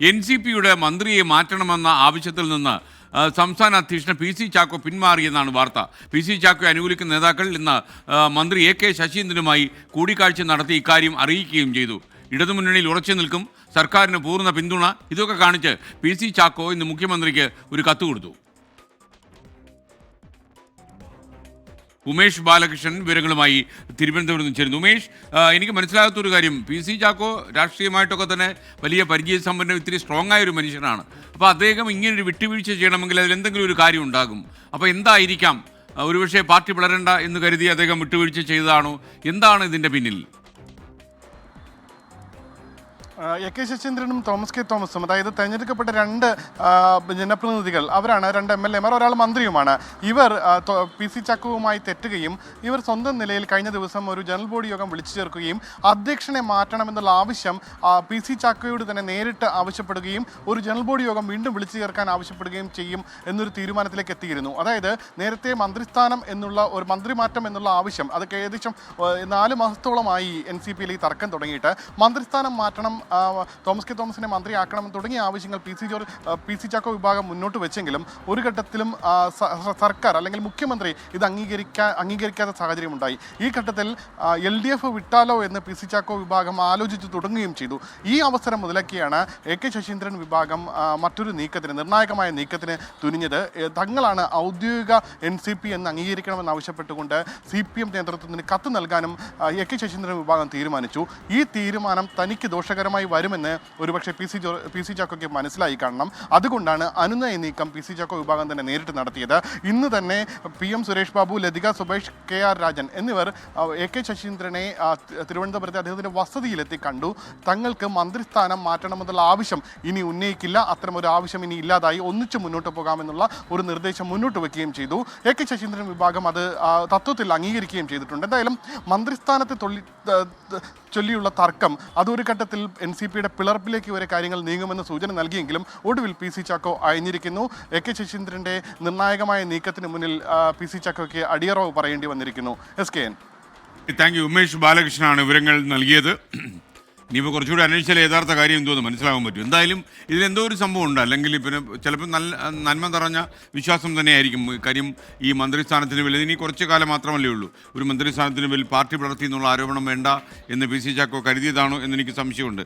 NCPയുടെ മന്ത്രിയെ മാറ്റണമെന്ന ആവശ്യത്തിൽ നിന്ന് സംസ്ഥാന അധ്യക്ഷൻ PC ചാക്കോ പിന്മാറിയെന്നാണ് വാർത്ത. PC ചാക്കോയെ അനുകൂലിക്കുന്ന നേതാക്കൾ ഇന്ന് മന്ത്രി AK ശശീന്ദ്രനുമായി കൂടിക്കാഴ്ച നടത്തി ഇക്കാര്യം അറിയിക്കുകയും ചെയ്തു. ഇടതുമുന്നണിയിൽ ഉറച്ചു നിൽക്കും, സർക്കാരിന് പൂർണ്ണ പിന്തുണ, ഇതൊക്കെ കാണിച്ച് PC ചാക്കോ ഇന്ന് മുഖ്യമന്ത്രിക്ക് ഒരു കത്ത് കൊടുത്തു. ഉമേഷ് ബാലകൃഷ്ണൻ വിവരങ്ങളുമായി തിരുവനന്തപുരത്ത് നിന്ന് ചേരുന്നു. ഉമേഷ്, എനിക്ക് മനസ്സിലാകാത്തൊരു കാര്യം, PC ചാക്കോ രാഷ്ട്രീയമായിട്ടൊക്കെ തന്നെ വലിയ പരിചയസമ്പന്ന, ഇത്തിരി സ്ട്രോങ് ആയ ഒരു മനുഷ്യനാണ്. അപ്പോൾ അദ്ദേഹം ഇങ്ങനൊരു വിട്ടുവീഴ്ച ചെയ്യണമെങ്കിൽ അതിലെന്തെങ്കിലും ഒരു കാര്യം ഉണ്ടാകും. അപ്പോൾ എന്തായിരിക്കാം? ഒരുപക്ഷെ പാർട്ടി പിളരണ്ട എന്ന് കരുതി അദ്ദേഹം വിട്ടുവീഴ്ച ചെയ്തതാണോ? എന്താണ് ഇതിൻ്റെ പിന്നിൽ? AK ശശീന്ദ്രനും തോമസ് കെ തോമസും, അതായത് തെരഞ്ഞെടുക്കപ്പെട്ട രണ്ട് ജനപ്രതിനിധികൾ, അവരാണ് രണ്ട് MLA മാർ, ഒരാൾ മന്ത്രിയുമാണ്. ഇവർ PC ചാക്കോവുമായി തെറ്റുകയും ഇവർ സ്വന്തം നിലയിൽ കഴിഞ്ഞ ദിവസം ഒരു ജനറൽ ബോഡി യോഗം വിളിച്ചു ചേർക്കുകയും അധ്യക്ഷനെ മാറ്റണമെന്നുള്ള ആവശ്യം PC ചാക്കോയോട് തന്നെ നേരിട്ട് ആവശ്യപ്പെടുകയും ഒരു ജനറൽ ബോഡി യോഗം വീണ്ടും വിളിച്ചു ചേർക്കാൻ ആവശ്യപ്പെടുകയും ചെയ്യും എന്നൊരു തീരുമാനത്തിലേക്ക് എത്തിയിരുന്നു. അതായത് നേരത്തെ മന്ത്രിസ്ഥാനം എന്നുള്ള ഒരു മന്ത്രിമാറ്റം എന്നുള്ള ആവശ്യം അത് ഏകദേശം 4 മാസത്തോളമായി NCPയിൽ ഈ തർക്കം തുടങ്ങിയിട്ട്. മന്ത്രിസ്ഥാനം മാറ്റണം, തോമസ് കെ തോമസിനെ മന്ത്രിയാക്കണം തുടങ്ങിയ ആവശ്യങ്ങൾ PC ചാക്കോ വിഭാഗം മുന്നോട്ട് വെച്ചെങ്കിലും ഒരു ഘട്ടത്തിലും സർക്കാർ അല്ലെങ്കിൽ മുഖ്യമന്ത്രി ഇത് അംഗീകരിക്കാത്ത സാഹചര്യമുണ്ടായി. ഈ ഘട്ടത്തിൽ LDF വിട്ടാലോ എന്ന് PC ചാക്കോ വിഭാഗം ആലോചിച്ച് തുടങ്ങുകയും ചെയ്തു. ഈ അവസരം മുതലൊക്കെയാണ് AK ശശീന്ദ്രൻ വിഭാഗം മറ്റൊരു നീക്കത്തിന്, നിർണായകമായ നീക്കത്തിന് തുനിഞ്ഞത്. തങ്ങളാണ് ഔദ്യോഗിക NCP എന്ന് അംഗീകരിക്കണമെന്ന് ആവശ്യപ്പെട്ടുകൊണ്ട് CPM നേതൃത്വത്തിന് കത്ത് നൽകാനും AK ശശീന്ദ്രൻ വിഭാഗം തീരുമാനിച്ചു. ഈ തീരുമാനം തനിക്ക് ദോഷകരമായി വരുമെന്ന് ഒരുപക്ഷെ PC ചാക്കോയ്ക്ക് മനസ്സിലായി കാണണം. അതുകൊണ്ടാണ് അനുനയ നീക്കം PC ചാക്കോ വിഭാഗം തന്നെ നേരിട്ട് നടത്തിയത്. ഇന്ന് തന്നെ PM സുരേഷ് ബാബു, ലതിക സുബേഷ്, KR രാജൻ എന്നിവർ AK ശശീന്ദ്രനെ തിരുവനന്തപുരത്തെ അദ്ദേഹത്തിൻ്റെ വസതിയിലെത്തി കണ്ടു. തങ്ങൾക്ക് മന്ത്രിസ്ഥാനം മാറ്റണമെന്നുള്ള ആവശ്യം ഇനി ഉന്നയിക്കില്ല, അത്തരമൊരു ആവശ്യം ഇനി ഇല്ലാതായി, ഒന്നിച്ച് മുന്നോട്ട് പോകാമെന്നുള്ള ഒരു നിർദ്ദേശം മുന്നോട്ട് വയ്ക്കുകയും ചെയ്തു. AK ശശീന്ദ്രൻ വിഭാഗം അത് തത്വത്തിൽ അംഗീകരിക്കുകയും ചെയ്തിട്ടുണ്ട്. എന്തായാലും മന്ത്രിസ്ഥാനത്തെ ചൊല്ലിയുള്ള തർക്കം അതൊരു ഘട്ടത്തിൽ NCPയുടെ പിളർപ്പിലേക്ക് വരെ കാര്യങ്ങൾ നീങ്ങുമെന്ന് സൂചന നൽകിയെങ്കിലും ഒടുവിൽ PC ചാക്കോ അയഞ്ഞിരിക്കുന്നു. AK ശശീന്ദ്രൻ്റെ നിർണായകമായ നീക്കത്തിന് മുന്നിൽ PC ചാക്കോയ്ക്ക് അടിയറവ് പറയേണ്ടി വന്നിരിക്കുന്നു. SKN. Thank you. ഉമേഷ് ബാലകൃഷ്ണനാണ് വിവരങ്ങൾ നൽകിയത്. ഇനിയിപ്പോൾ കുറച്ചുകൂടി അന്വേഷിച്ചാൽ യഥാർത്ഥ കാര്യം എന്തോന്ന് മനസ്സിലാകാൻ പറ്റും. എന്തായാലും ഇതിലെന്തോ ഒരു സംഭവം ഉണ്ട്, അല്ലെങ്കിൽ പിന്നെ ചിലപ്പോൾ നന്മ നിറഞ്ഞ വിശ്വാസം തന്നെയായിരിക്കും. കാര്യം ഈ മന്ത്രിസ്ഥാനത്തിന് മേൽ ഇനി കുറച്ച് കാലം മാത്രമല്ലേ ഉള്ളൂ. ഒരു മന്ത്രിസ്ഥാനത്തിന് മേൽ പാർട്ടി പിളർത്തി എന്നുള്ള ആരോപണം വേണ്ട എന്ന് PC ചാക്കോ കരുതിയതാണോ എന്നെനിക്ക് സംശയമുണ്ട്.